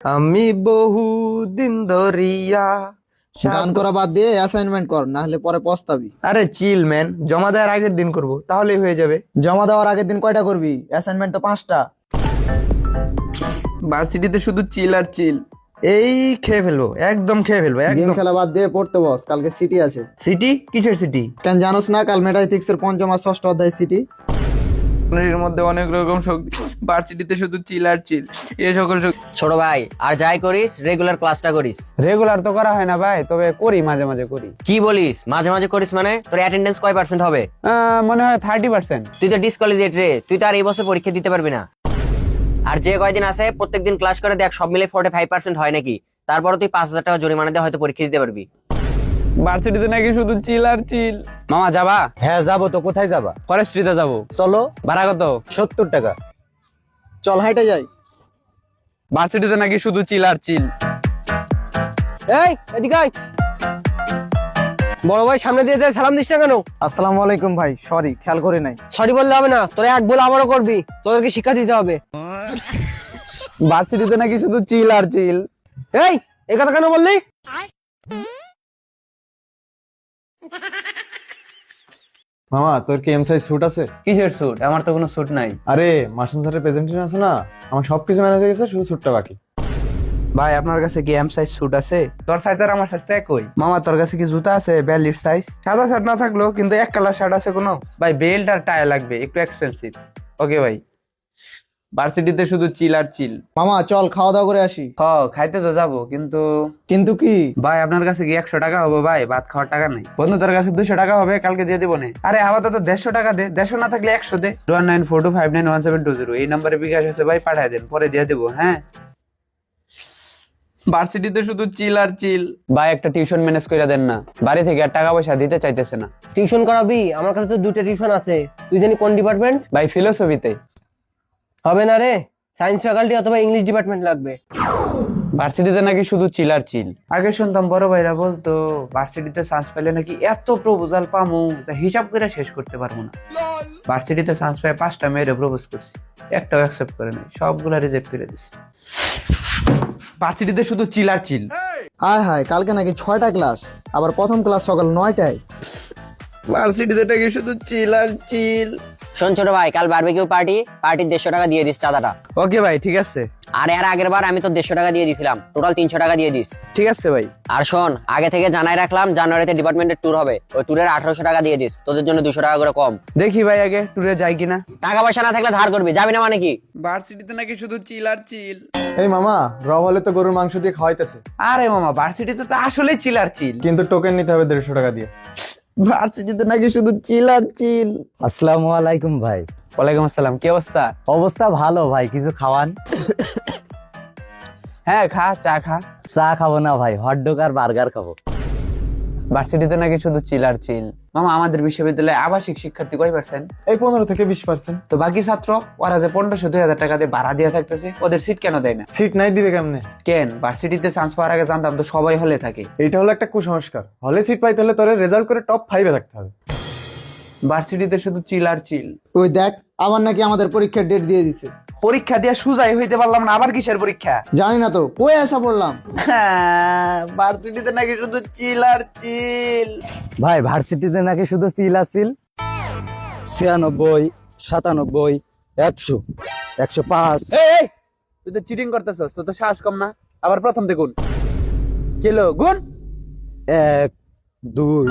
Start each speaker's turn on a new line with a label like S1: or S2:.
S1: আমি বহু দিন ধরিয়া
S2: গান করা বাদ দিয়ে অ্যাসাইনমেন্ট কর, না হলে পরে পস্তাবি।
S1: আরে চিল ম্যান, জমা দেওয়ার আগের দিন করব, তাহলেই হয়ে যাবে।
S2: জমা দেওয়ার আগের দিন কয়টা করবি? অ্যাসাইনমেন্ট তো 5টা।
S1: ভার্সিটিতে শুধু চিল আর চিল। এই খেয়ে ফেলবো, একদম খেয়ে ফেলবো
S2: গেম
S1: একদম।
S2: খেলা বাদ দিয়ে পড়তে বস, কালকে সিটি আছে।
S1: সিটি? কিসের সিটি?
S2: কেন জানোস না? কাল মেটাফিজিক্স এর 5ম আর 6ষ্ঠ অধ্যায় সিটি।
S1: এর মধ্যে অনেক রকম শক্তি, ভার্সিটিতে শুধু চিল আর চিল। এই সকল শক্তি।
S3: ছোট ভাই, আর যাই করিস রেগুলার ক্লাসটা করিস।
S4: রেগুলার তো করা হয় না ভাই, তবে করি মাঝে মাঝে করি।
S3: কি বলিস মাঝে মাঝে করিস? মানে তোর অ্যাটেন্ডেন্স কয় পার্সেন্ট হবে?
S4: মনে হয় 30%।
S3: তুই তো ডিসকলিজেট রে, তুই তো আর এই বছর পরীক্ষা দিতে পারবি না। আর যে কয়দিন আছে প্রত্যেকদিন ক্লাস করে দেখ, সব মিলে 45% হয় নাকি। তারপরে তুই 5,000 টাকা জরিমানা দিয়ে হয়তো পরীক্ষা দিতে পারবি।
S4: ভার্সিটিতে নাকি শুধু চিল আর চিল। মামা যাবা?
S5: হ্যাঁ যাবো তো। কোথায় যাবা?
S4: ফরেস্ট্রিতে যাবো।
S5: চলো।
S4: ভাড়া কত?
S5: 70 টাকা।
S2: চল হাইটে যাই।
S4: ভার্সিটিতে নাকি শুধু চিল আর চিল।
S6: এই এদিকে আয়। বড় ভাই সামনে দিয়ে সালাম দিস না কেন?
S2: আসসালামু আলাইকুম ভাই, সরি খেয়াল করি নাই।
S6: সরি বললে হবে না, তোরা এক বলে আবারও করবি, তোদেরকে শিক্ষা দিতে হবে।
S4: ভার্সিটিতে নাকি শুধু চিল আর চিল।
S6: এই কথা কেন বললি?
S7: মামা তোর কি এম সাইজ স্যুট আছে?
S4: কিসের স্যুট? আমার তো কোনো স্যুট নাই।
S7: আরে মাসুম স্যারের প্রেজেন্টেশন আছে না, আমার সবকিছু ম্যানেজ হয়ে গেছে, শুধু স্যুটটা বাকি।
S1: ভাই আপনার কাছে কি এম সাইজ স্যুট আছে? তোর সাইজ আর আমার সাইজটা একই। মামা তোর কাছে কি জুতা আছে 42 সাইজ? সাদা শার্ট না থাকলেও কিন্তু এক কালার শার্ট আছে কোনো?
S4: ভাই বেল্ট আর টাই লাগবে, একটু এক্সপেন্সিভ। ওকে ভাই। ভার্সিটিতে শুধু চিল আর চিল।
S2: মামা চল খাওয়া দাওয়া করে আসি।
S4: খাইতে তো যাবো, কিন্তু
S2: কিন্তু কি?
S4: ভাই আপনার কাছে কি 100 টাকা হবে? ভাই ভাত খাওয়ার টাকা নাই। বন্ধু তোর কাছে 200 টাকা হবে, কালকে দিয়ে দিব না। আরে আপাতত 150 টাকা দে, 150 না থাকলে 100 দে। 1942591720 এই নাম্বারে বিকাশ আছে ভাই, পাঠায় দেন, পরে দিয়ে দেবো। হ্যাঁ। ভার্সিটিতে শুধু চিল আর চিল। ভাই একটা টিউশন ম্যানেজ করে দেন না, বাড়ি থেকে আর টাকা পয়সা দিতে চাইতেছে না।
S6: টিউশন করাবি? আমার কাছে তো 2টা টিউশন আছে। তুই জানি কোন ডিপার্টমেন্ট?
S4: ভাই ফিলোসফিতে।
S6: হবে না রে, সায়েন্স ফ্যাকাল্টি অথবা ইংলিশ ডিপার্টমেন্ট লাগবে।
S4: ভার্সিটিতে নাকি শুধু চিল আর চিল। আগে শুনতাম বড় ভাইরা বলতো ভার্সিটিতে চান্স পেলে নাকি এত প্রপোজাল পামু যা হিসাব করে শেষ করতে পারবো না। ভার্সিটিতে চান্স পেয়ে 5টা মেয়েরে প্রপোজ করছি, একটাও অ্যাকসেপ্ট করে নাই, সবগুলা রিজেক্ট করে দিছি। ভার্সিটিতে শুধু চিল আর চিল।
S2: হায় হায়, কালকে নাকি 6টা ক্লাস, আবার প্রথম ক্লাস সকাল 9টায়।
S1: ভার্সিটিতে নাকি শুধু চিল আর চিল।
S3: শোন ছোট ভাই, কাল বারবিকিউ পার্টির 150 টাকা দিয়ে দিস চাঁদাটা।
S1: ওকে ভাই, ঠিক আছে।
S3: আর এর আগের বার আমি তো 150 টাকা দিয়ে দিছিলাম, টোটাল 300 টাকা দিয়ে দিস।
S1: ঠিক আছে ভাই।
S3: আর শোন, আগে থেকে জানাই রাখলাম জানুয়ারিতে ডিপার্টমেন্টের ট্যুর হবে, ওই ট্যুরের 1800 টাকা দিয়ে দিস, তোদের জন্য 200 টাকা করে কম।
S1: দেখি ভাই আগে ট্যুরে যাই কিনা।
S3: টাকা পয়সা না থাকলে ধার করবি, যাবি না মানে কি?
S4: ভার্সিটিতে নাকি শুধু চিল আর চিল।
S7: এই মামা, র হলে তো গরুর মাংস দিয়ে খাওয়াইতেছে,
S4: আরে মামা ভার্সিটিতে তো আসলে চিল আর চিল।
S7: কিন্তু টোকেন নিতে হবে 150 টাকা দিয়ে।
S4: ভার্সিটিতে নাকি শুধু চিল আর চিল।
S5: আসসালামু আলাইকুম ভাই।
S4: ওয়ালাইকুম আসসালাম, কি অবস্থা?
S5: অবস্থা ভালো ভাই, কিছু খাওয়ান?
S4: হ্যাঁ খা, চা খা।
S5: চা খাবো না ভাই, হটডগ আর বার্গার খাবো।
S4: ভার্সিটিতে নাকি শুধু চিল আর চিল। মামা আমাদের বিশ্ববিদ্যালয়ে আবাসিক শিক্ষার্থী কয় পার্সেন্ট?
S7: এই 15 থেকে 20%।
S4: তো বাকি ছাত্র ওরা যে 1500-2000 টাকা দিয়ে ভাড়া দিয়ে থাকতেছে, ওদের সিট কেন দেয় না?
S7: সিট নাই দিবে কেমনে?
S4: কেন? ভার্সিটিতে চান্স পাওয়ার আগে জানতাম তো সবাই হলে থাকে।
S7: এইটা হলো একটা কুসংস্কার, হলে সিট পাইতে হলে তোর রেজাল্ট করে টপ 5-এ থাকতে হবে।
S4: ভার্সিটিতে শুধু চিল আর চিল।
S2: ওই দেখ, আবার নাকি আমাদের পরীক্ষার ডেট দিয়ে দিছে।
S1: পরীক্ষা দিয়ে সুজাই হইতে পারলাম না, আবার কিসের পরীক্ষা?
S2: জানি না তো, কই আসা পড়লাম।
S1: ভার্সিটিতে নাকি শুধু চিল আর চিল।
S5: ভাই ভার্সিটিতে নাকি শুধু চিল আর চিল। 96, 97, 100, 105।
S4: এই তুই তো চিটিং করতেছস, তো সাহস কম না? আবার প্রথম দেখুন কিলো গুণ।
S5: 1, 2